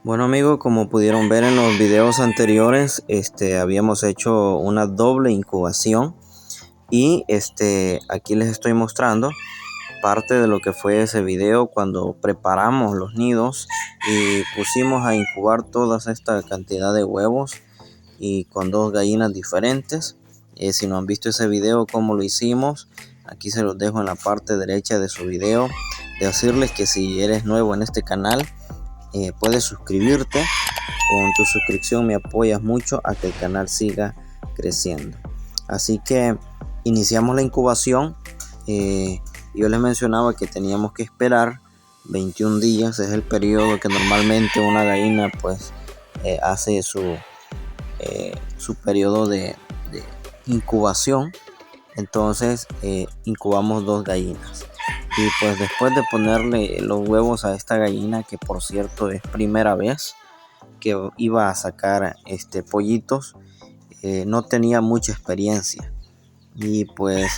Bueno amigos, como pudieron ver en los videos anteriores, habíamos hecho una doble incubación y aquí les estoy mostrando parte de lo que fue ese video cuando preparamos los nidos y pusimos a incubar toda esta cantidad de huevos y con dos gallinas diferentes. Si no han visto ese video cómo lo hicimos, aquí se los dejo en la parte derecha de su video. Decirles que si eres nuevo en este canal, puedes suscribirte. Con tu suscripción me apoyas mucho a que el canal siga creciendo. Así que iniciamos la incubación. Yo les mencionaba que teníamos que esperar 21 días. Es el periodo que normalmente una gallina pues hace su periodo de incubación. Entonces incubamos dos gallinas. Y pues después de ponerle los huevos a esta gallina, que por cierto es primera vez que iba a sacar pollitos, no tenía mucha experiencia. Y pues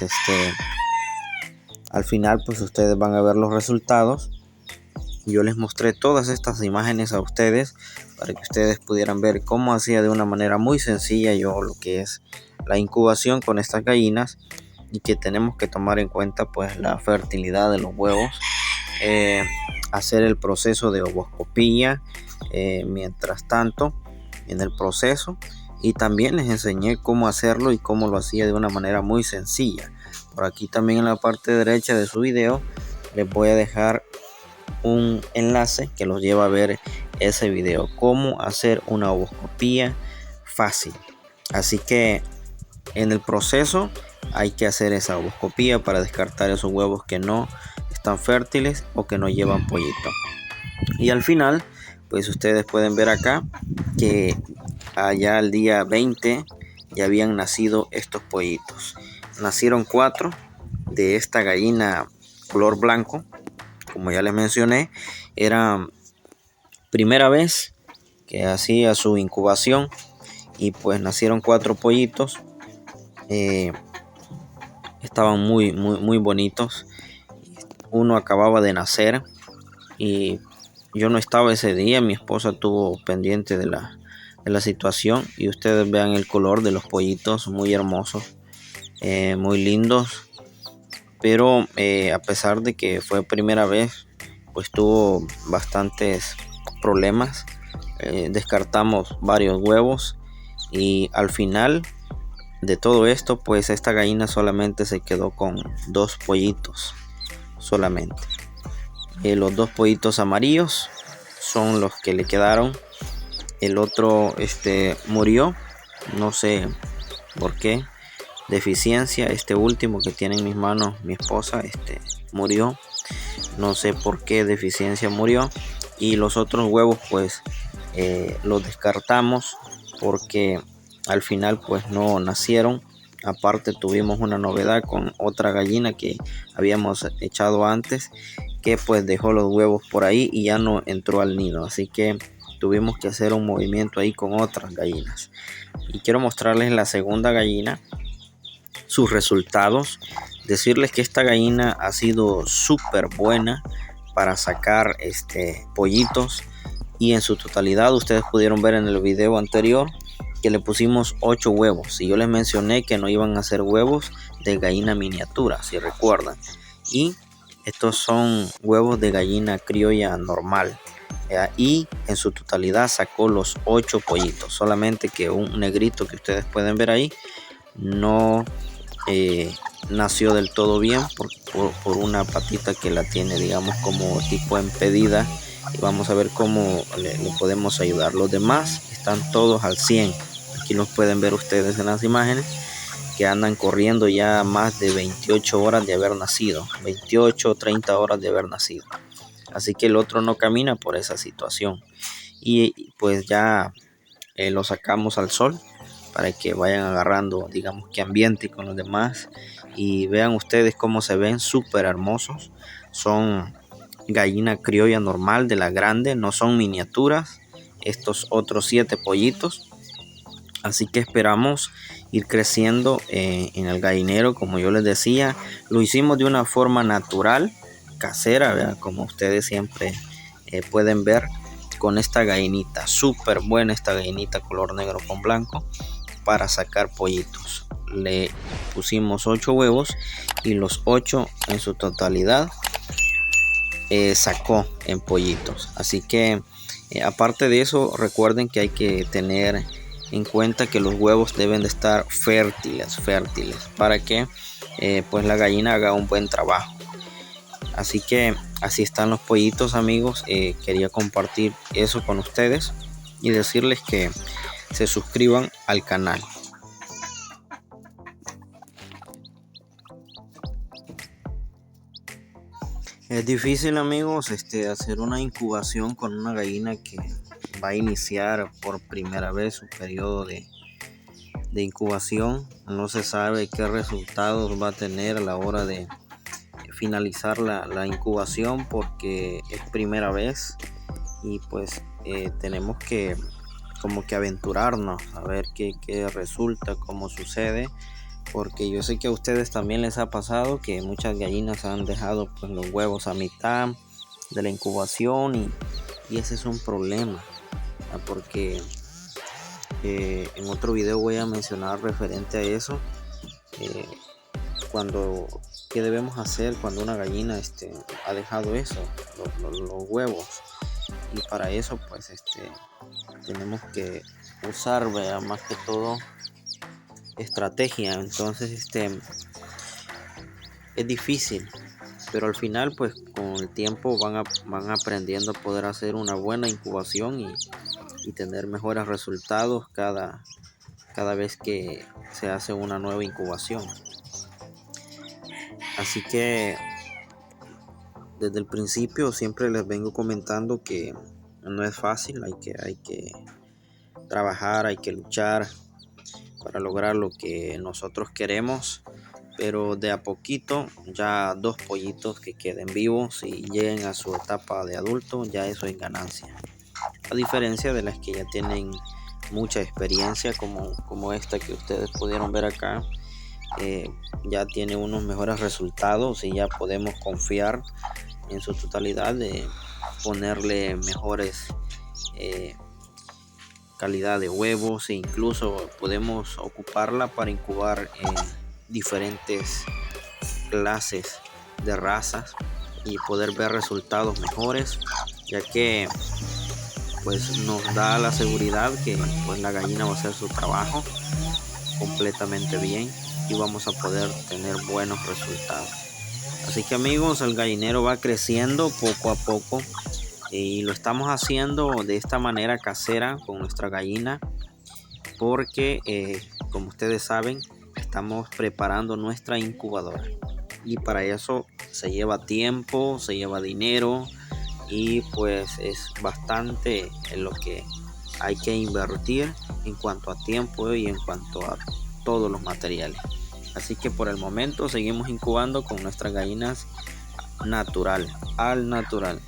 al final pues ustedes van a ver los resultados. Yo les mostré todas estas imágenes a ustedes para que ustedes pudieran ver cómo hacía de una manera muy sencilla yo lo que es la incubación con estas gallinas, y que tenemos que tomar en cuenta pues la fertilidad de los huevos, hacer el proceso de ovoscopía mientras tanto en el proceso, y también les enseñé cómo hacerlo y cómo lo hacía de una manera muy sencilla. Por aquí también en la parte derecha de su video les voy a dejar un enlace que los lleva a ver ese video, cómo hacer una ovoscopía fácil. Así que en el proceso hay que hacer esa ovoscopía para descartar esos huevos que no están fértiles o que no llevan pollito. Y al final pues ustedes pueden ver acá que allá al día 20 ya habían nacido estos pollitos. Nacieron 4 de esta gallina color blanco. Como ya les mencioné, era primera vez que hacía su incubación y pues nacieron 4 pollitos. Estaban muy bonitos. Uno acababa de nacer y yo no estaba ese día. Mi esposa estuvo pendiente de la situación, y ustedes vean el color de los pollitos, muy hermosos, muy lindos. Pero a pesar de que fue primera vez, pues tuvo bastantes problemas. Descartamos varios huevos y al final de todo esto pues esta gallina solamente se quedó con 2 pollitos solamente. Los 2 pollitos amarillos son los que le quedaron. El otro murió, no sé por qué deficiencia. Este último que tiene en mis manos mi esposa murió, no sé por qué deficiencia murió. Y los otros huevos pues los descartamos porque al final pues no nacieron. Aparte tuvimos una novedad con otra gallina que habíamos echado antes, que pues dejó los huevos por ahí y ya no entró al nido, así que tuvimos que hacer un movimiento ahí con otras gallinas. Y quiero mostrarles la segunda gallina, sus resultados. Decirles que esta gallina ha sido súper buena para sacar pollitos, y en su totalidad ustedes pudieron ver en el video anterior que le pusimos 8 huevos, y yo les mencioné que no iban a ser huevos de gallina miniatura, si recuerdan, y estos son huevos de gallina criolla normal. Y en su totalidad sacó los 8 pollitos, solamente que un negrito que ustedes pueden ver ahí no nació del todo bien por una patita que la tiene, digamos, como tipo impedida, y vamos a ver cómo le podemos ayudar. Los demás están todos al 100. Aquí los pueden ver ustedes en las imágenes, que andan corriendo ya más de 28 horas de haber nacido, 28 o 30 horas de haber nacido. Así que el otro no camina por esa situación, y pues ya lo sacamos al sol para que vayan agarrando, digamos, que ambiente con los demás, y vean ustedes cómo se ven súper hermosos. Son gallina criolla normal de la grande, no son miniaturas estos otros 7 pollitos. Así que esperamos ir creciendo en el gallinero. Como yo les decía, lo hicimos de una forma natural, casera, ¿verdad? Como ustedes siempre pueden ver con esta gallinita. Súper buena esta gallinita color negro con blanco para sacar pollitos. Le pusimos 8 huevos y los 8 en su totalidad sacó en pollitos. Así que aparte de eso, recuerden que hay que tener en cuenta que los huevos deben de estar fértiles para que pues la gallina haga un buen trabajo. Así que así están los pollitos, amigos. Quería compartir eso con ustedes y decirles que se suscriban al canal. Es difícil, amigos, hacer una incubación con una gallina que va a iniciar por primera vez su periodo de incubación. No se sabe qué resultados va a tener a la hora de finalizar la incubación, porque es primera vez y pues tenemos que como que aventurarnos a ver qué resulta, cómo sucede, porque yo sé que a ustedes también les ha pasado que muchas gallinas han dejado pues los huevos a mitad de la incubación y ese es un problema, porque en otro video voy a mencionar referente a eso, qué debemos hacer cuando una gallina ha dejado eso, los huevos. Y para eso pues tenemos que usar más que todo estrategia. Entonces es difícil, pero al final pues con el tiempo van aprendiendo a poder hacer una buena incubación y tener mejores resultados cada vez que se hace una nueva incubación. Así que desde el principio siempre les vengo comentando que no es fácil, hay que trabajar, hay que luchar para lograr lo que nosotros queremos, pero de a poquito ya 2 pollitos que queden vivos y lleguen a su etapa de adulto, ya eso es ganancia, a diferencia de las que ya tienen mucha experiencia como esta que ustedes pudieron ver acá. Ya tiene unos mejores resultados y ya podemos confiar en su totalidad de ponerle mejores calidad de huevos, e incluso podemos ocuparla para incubar diferentes clases de razas y poder ver resultados mejores, ya que pues nos da la seguridad que pues la gallina va a hacer su trabajo completamente bien y vamos a poder tener buenos resultados. Así que, amigos, el gallinero va creciendo poco a poco y lo estamos haciendo de esta manera casera con nuestra gallina, porque como ustedes saben, estamos preparando nuestra incubadora y para eso se lleva tiempo, se lleva dinero y pues es bastante en lo que hay que invertir en cuanto a tiempo y en cuanto a todos los materiales. Así que por el momento seguimos incubando con nuestras gallinas al natural.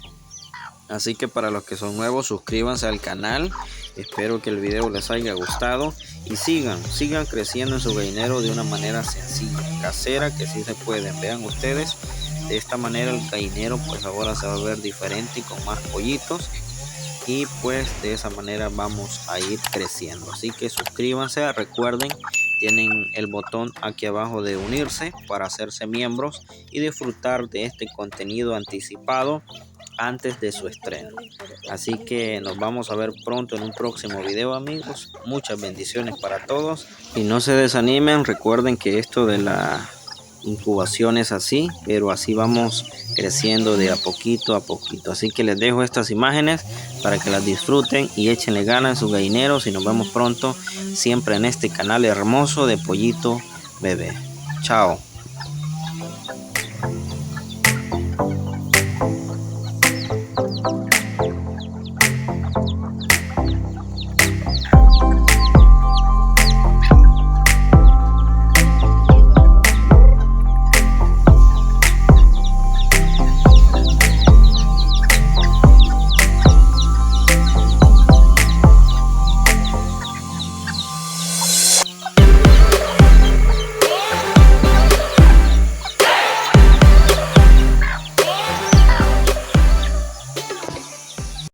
Así que para los que son nuevos, suscríbanse al canal. Espero que el video les haya gustado y sigan creciendo en su gallinero de una manera sencilla, casera, que sí se pueden. Vean ustedes, de esta manera el gallinero pues ahora se va a ver diferente y con más pollitos, y pues de esa manera vamos a ir creciendo. Así que suscríbanse, recuerden, tienen el botón aquí abajo de unirse para hacerse miembros y disfrutar de este contenido anticipado antes de su estreno. Así que nos vamos a ver pronto en un próximo video, amigos. Muchas bendiciones para todos y no se desanimen. Recuerden que esto de la incubación es así, pero así vamos creciendo de a poquito. Así que les dejo estas imágenes para que las disfruten y échenle ganas en sus gallineros, y nos vemos pronto siempre en este canal hermoso de Pollito Bebé. Chao.